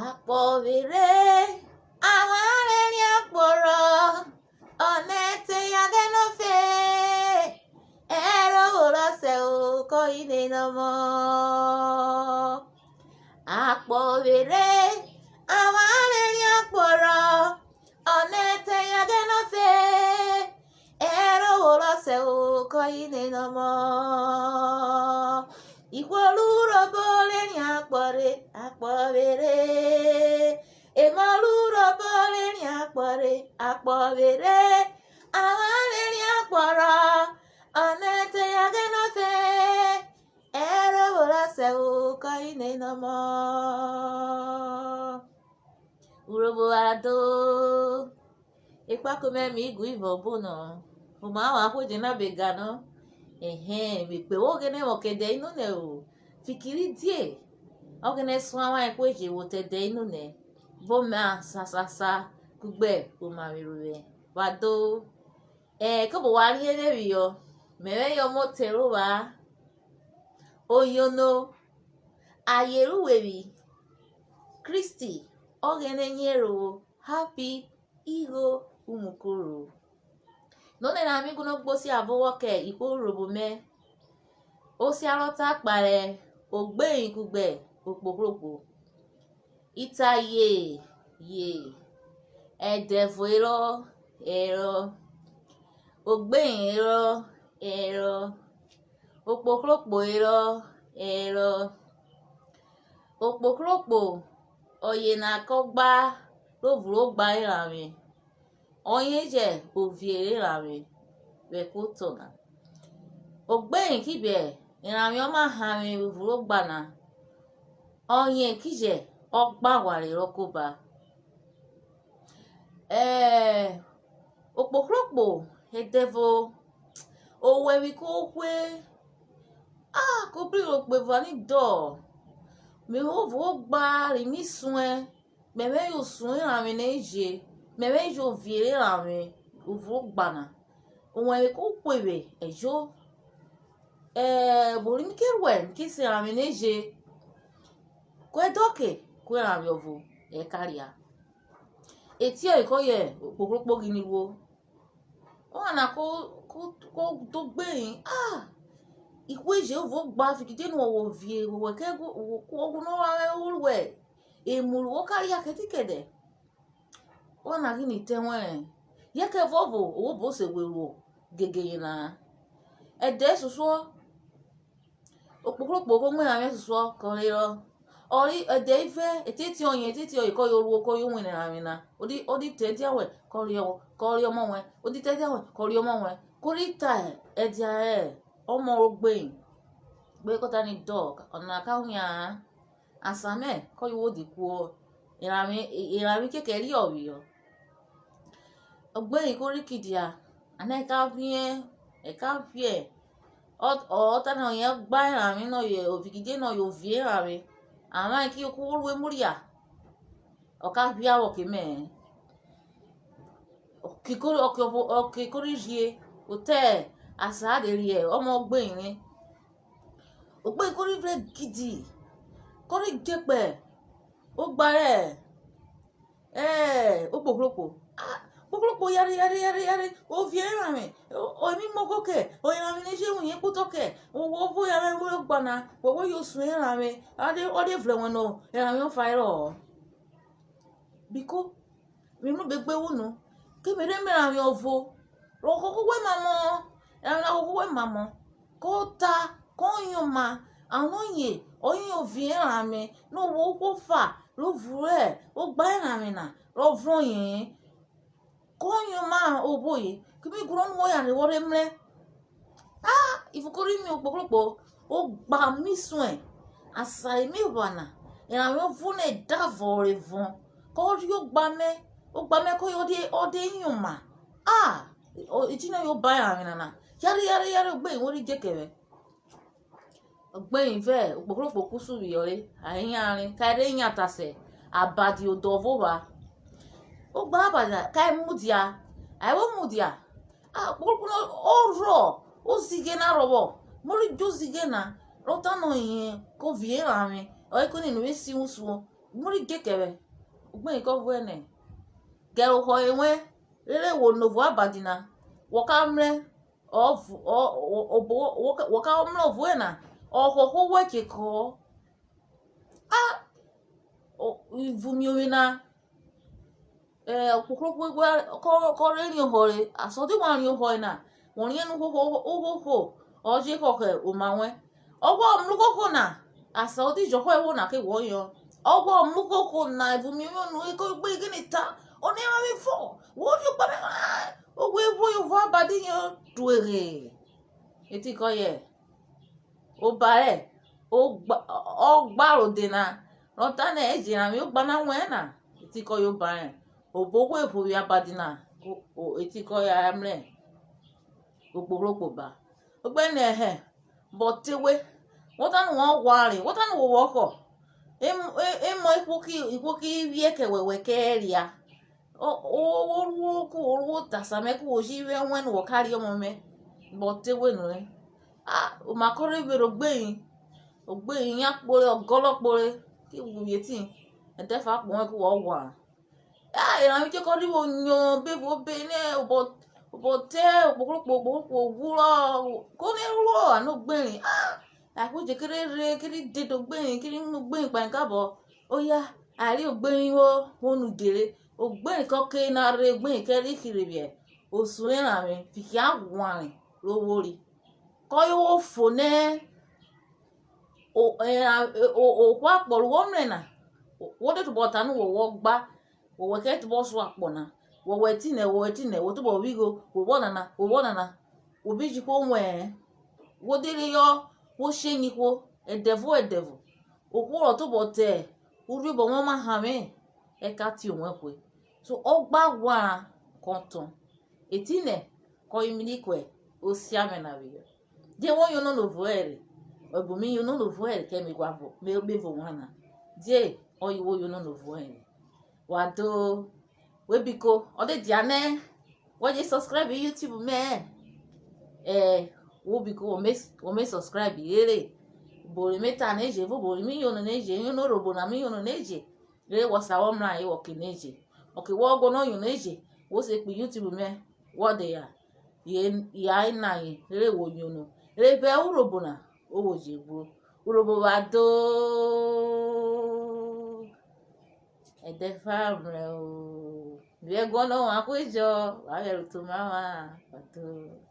Akpọvere amarịrị akpọrọ ọnete ya genofe ero orose ko ine nomo. Akpọvere amarịrị akpọrọ ọnete ya genofe ero orose ko ine nomo. Ikwoluro bole ni akpọvere emaluro bole ni akpọvere amarịrị akpọrọ ọnete ya genofe ero orose ko ine nomo. Urobo ado ikpakume mi igu ivo buno umawa akuje na begano mi pe ogene okede inu ne o fikiri die ogene swawa ekweje wotede inu ne boma sasasa kugbe o mawiruwe wado kobo wali elewi yo mere yo motero wa oyono ayeruwewi Kristi ogene nyero happy igo umukuru none na amigu no gbosi avowoke ikorobume o si arota pare ogbeyin kugbe opoporopo itaye ye edefo ero ogbeyin ero opoporopo ero opoporopo oye na kogba lovuro gba irami onyeje oviere rami bekutona ogbeyin kibe irami oma hami vuro gbana onye kije ogba ware rokoba opokropo edevo owewi kokwe kopri okpevo ni do mi wo vuro gba rimi sun meme yo sun irami neje meme jo viere rami uvuro gbana onwe ko kwebe ejo borim kerwen kisi rami neje kwedoke kwe rami ovu karia etio ikoye poporopo giniwo ona ko to gbeyin ikweje ovu gba fikide no wo vie wo ke ko no wa ulwe emuru wo karia ketikede ona gini tenwe yeke vovo owo bo se wewo gege na ede suso opoporopo ko nwe ame suso koriro ori ede ife etiti oyiko yoruwo ko yo nwene amina odi tedi awe kori omo nwe odi tedi awe kori omo nwe korita edia omo ogbeyin gbe kota ni dog ona ka hunya asame ko yo dikuo irami kekeri owiyo ogbeyin korikidia aneka vie o ta no ye gba irami no ye ofikide no yo vie irami ama ki o kuwe muria o ka via wo kime okikori jie o te asa de rie omo ogbeyin ni ogbeyin kori vre gidi kori jepe o gbare opoporopo poporopo yare o viera me o mi mogoke o irami neje unye putoke o vo yare wo gbana wo yo sun irami ade vre wono irami o fairo biko mi nu begbe wonu ke mere irami ovo ro koko we mamo irami koko we mamo ko ta ko yoma anoye oyin o viera me no wo ko fa lo vure o gba irami na ro vro yin konyo ma oboye kibi gron wo ya re wore mre ifukori mi opoporopo o gba mi sun asai mi wana ira mi fune davore von ko ri o gba me ko ode yuma itina yo ba ya mi nana yare gbe wori jekebe gbe inve opoporopo kusu wi yore ayin kare yatase abadi odovo ba o gba abada kai mudia ai wo mudia poporopo oro o sige na robo mori jo sige na rota no yin ko vie rami o ko ni no esi unsu muri gekebe ugbe ko vuene gero ho enwe rere wo novo abadina wokamre of wokamre vuena ohoho weke ko ivumioina okukuru ko reri hore asodi wan yo hoina won yenu ho oje ko ke umanwe ogwo mlukoko na asodi joho ewo na ke woyo ogwo mlukoko na ivumio nu ko gbe gini ta oni ma mi fo wo ju pa me ogwo evo yo va badi yo tuere eti ko ye o bare o gbaro de na rota na eji na mi o gba na we na eti ko yo bare obogwo evo ya badi na o eti ko ya amre ogborogbo ba ogbe na ehe botewe wotanu won wari wotanu wo woko emo ipoki wie ke wewe ke ria o tasame ku ojiwe wen wo kari omo me botewe no o makore bero ogbeyin ya pore ogolopore ki wuyeti edefa pon ku wo wa ìran mi ko ri wo yan bevo be ne obote ogbogbogbo wuro ko ni ro anu gberin àìkú jẹ kéré kiri dédò gbẹ̀yìn kiri ń gbẹ̀yìn pàǹkàbọ̀ ó yá àrí ògbẹ̀yìn wo nu dèrè ògbẹ̀yìn kọ́kẹ́ náà rẹ gbẹ̀yìn kẹ́rí kiri bìẹ̀ òsù ìràn mi fìkì àwọ̀nrìn lówó rí kọ́ yóò fò ní òkú àpọ̀lù wọ́n mìíràn náà wọ́n dẹ̀ tó bọ̀ tánú wọ̀wọ́ gbá wọ̀wọ́ kẹ́ tó bọ̀ sọ àpọ̀ náà wọ̀wọ́ ẹtì nẹ̀ wọ́n tó bọ̀ wígo wọ̀wọ́ nànà òbí jù kó wẹ̀ wọ́n délé yọ wo shenyi ko edevu okuro to bote uri bo won ma ha me e ka ti won kwe so ogba wa konton etine ko imini kwe o si ame na bi je won yo no voere obumi yo no voere ke mi gwavo me obevo wana je oyiwo yo no voere wado we biko ode diane wo je subscribe YouTube me wo biko wo me subscribe yere bori meta neje vo bori mi yono neje yono robo na mi yono neje re wasa wo mra yi wo kineje oke wo go no yono neje wo se pe YouTube me wo de ya ina yi re wo yono re be urobo na o wo je gbo urobo wa do ede fa mre o bi e go no wa ko ijo wa heru to mama pato